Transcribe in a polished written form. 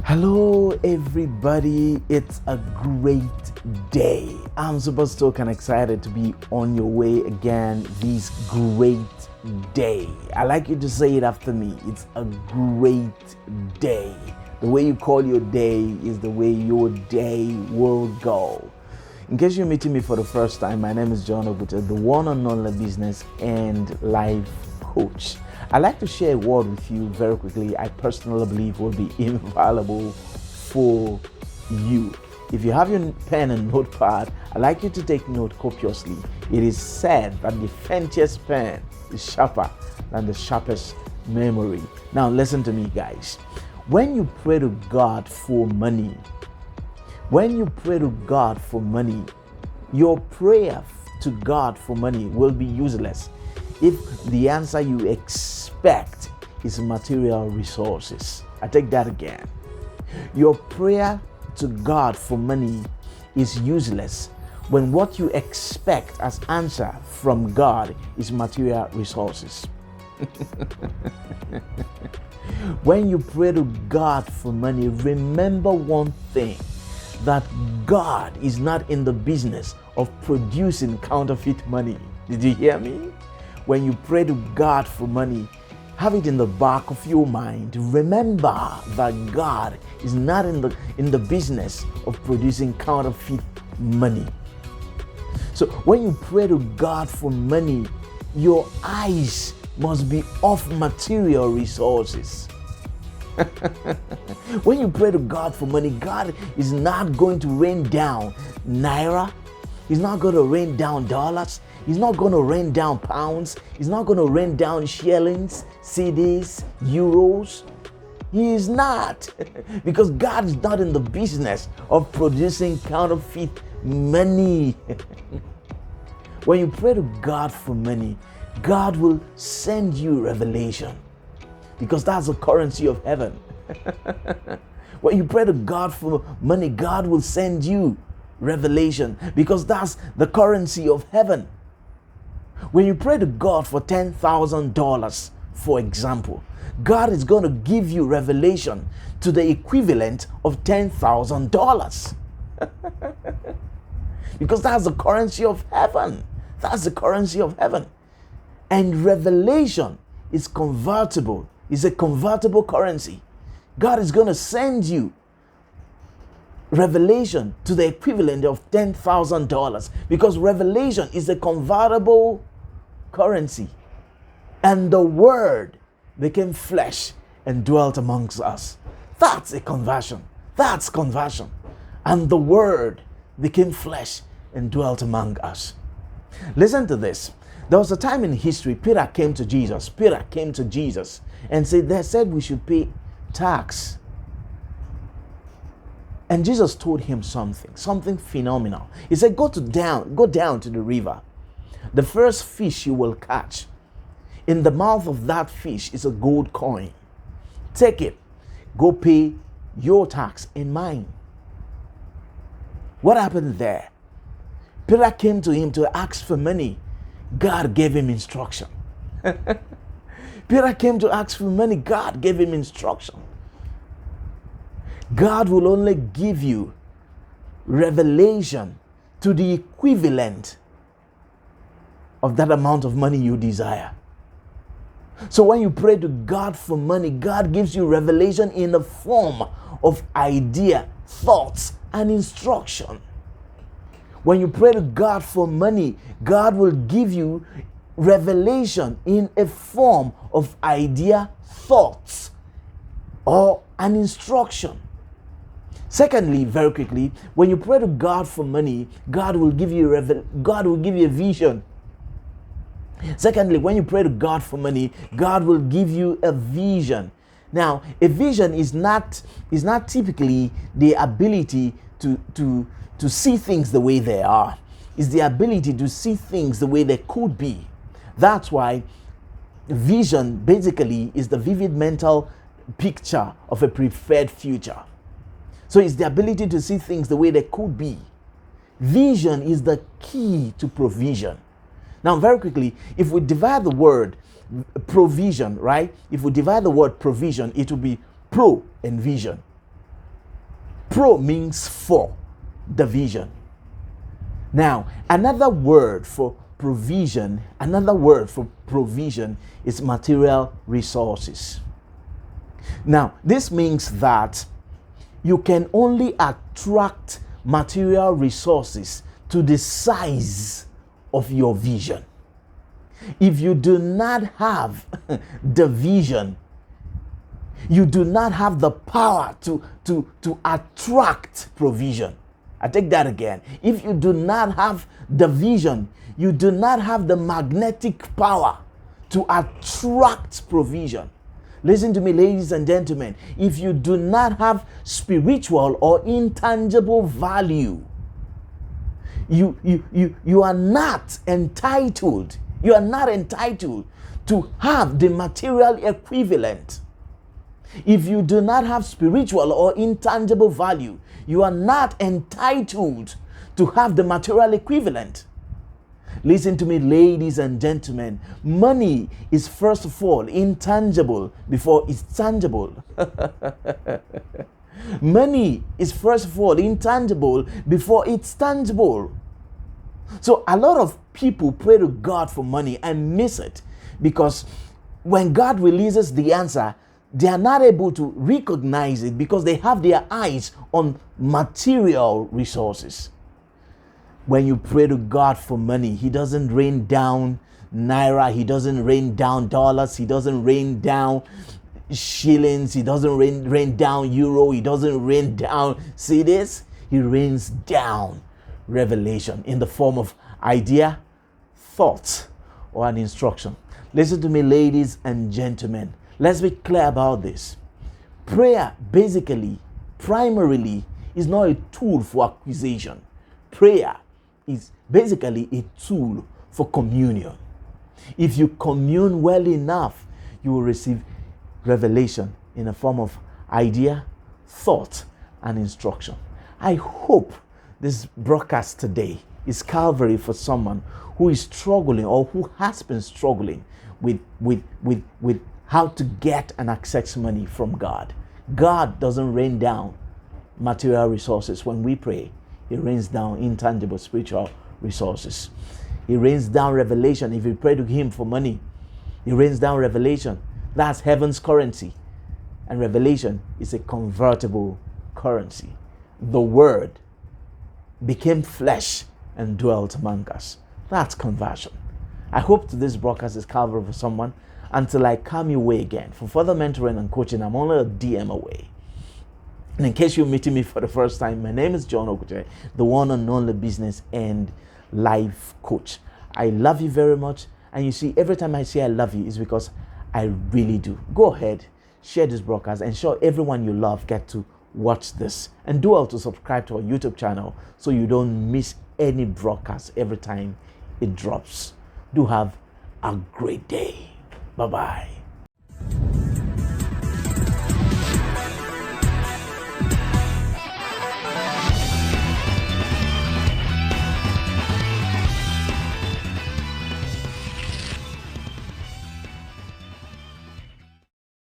Hello, everybody. It's a great day. I'm super stoked and excited to be on your way again this great day. I like you to say it after me. It's a great day. The way you call your day is the way your day will go. In case you're meeting me for the first time, my name is John Oguta, the one and only business and life coach. I'd like to share a word with you very quickly. I personally believe will be invaluable for you. If you have your pen and notepad, I'd like you to take note copiously. It is said that the faintest pen is sharper than the sharpest memory. Now listen to me, guys. When you pray to God for money, your prayer to God for money will be useless if the answer you expect is material resources. I take that again. Your prayer to God for money is useless when what you expect as answer from God is material resources. When you pray to God for money, remember one thing, that God is not in the business of producing counterfeit money. Did you hear me? When you pray to God for money, have it in the back of your mind. Remember that God is not in the business of producing counterfeit money. So when you pray to God for money, your eyes must be off material resources. When you pray to God for money, God is not going to rain down naira. He's not going to rain down dollars. He's not going to rain down pounds. He's not going to rain down shillings, cedis, euros. He is not. Because God is not in the business of producing counterfeit money. When you pray to God for money, God will send you revelation. Because that's the currency of heaven. When you pray to God for money, God will send you revelation. Because that's the currency of heaven. When you pray to God for $10,000, for example, God is going to give you revelation to the equivalent of $10,000. Because that's the currency of heaven. That's the currency of heaven. And revelation is convertible. It's a convertible currency. God is going to send you revelation to the equivalent of $10,000 because revelation is a convertible currency. And the word became flesh and dwelt amongst us. That's a conversion. That's conversion. And the word became flesh and dwelt among us. Listen to this. There was a time in history, Peter came to Jesus and said we should pay tax. And Jesus told him something phenomenal. He said, go down to the river. The first fish you will catch, in the mouth of that fish is a gold coin. Take it, go pay your tax and mine. What happened there? Peter came to him to ask for money. God gave him instruction. Peter came to ask for money. God gave him instruction. God will only give you revelation to the equivalent of that amount of money you desire. So when you pray to God for money, God gives you revelation in the form of idea, thoughts, and instruction. When you pray to God for money, God will give you revelation in a form of idea, thoughts, or an instruction. Secondly, very quickly, when you pray to God for money, God will give you a vision. Secondly, when you pray to God for money, God will give you a vision. Now, a vision is not typically the ability to see things the way they are. It's the ability to see things the way they could be. That's why vision basically is the vivid mental picture of a preferred future. So it's the ability to see things the way they could be. Vision is the key to provision. Now, very quickly, if we divide the word provision, right? If we divide the word provision, it will be pro and vision. Pro means for the vision. Now, another word for provision is material resources. Now, this means that you can only attract material resources to the size of your vision. If you do not have the vision, you do not have the power to attract provision. I take that again. If you do not have the vision, you do not have the magnetic power to attract provision. Listen to me, ladies and gentlemen. If you do not have spiritual or intangible value, you are not entitled. You are not entitled to have the material equivalent. If you do not have spiritual or intangible value, you are not entitled to have the material equivalent. Listen to me, ladies and gentlemen. Money is first of all intangible before it's tangible. Money is first of all intangible before it's tangible. So a lot of people pray to God for money and miss it, because when God releases the answer, they are not able to recognize it because they have their eyes on material resources. When you pray to God for money, He doesn't rain down naira, He doesn't rain down dollars, He doesn't rain down shillings, He doesn't rain down euro, He doesn't rain down cedis. He rains down revelation in the form of idea, thought, or an instruction. Listen to me, ladies and gentlemen. Let's be clear about this. Prayer primarily is not a tool for acquisition. Prayer is basically a tool for communion. If you commune well enough, you will receive revelation in the form of idea, thought, and instruction. I hope this broadcast today is Calvary for someone who is struggling or who has been struggling with how to get and access money from God. God doesn't rain down material resources when we pray. He rains down intangible spiritual resources. He rains down revelation. If you pray to Him for money, He rains down revelation. That's heaven's currency. And revelation is a convertible currency. The Word became flesh and dwelt among us. That's conversion. I hope this broadcast is Calvary for someone. Until I come your way again. For further mentoring and coaching, I'm only a DM away. And in case you're meeting me for the first time, my name is John Okute, the one and only business and life coach. I love you very much. And you see, every time I say I love you, it's because I really do. Go ahead, share this broadcast, and show everyone you love get to watch this. And do well to subscribe to our YouTube channel so you don't miss any broadcast every time it drops. Do have a great day. Bye-bye.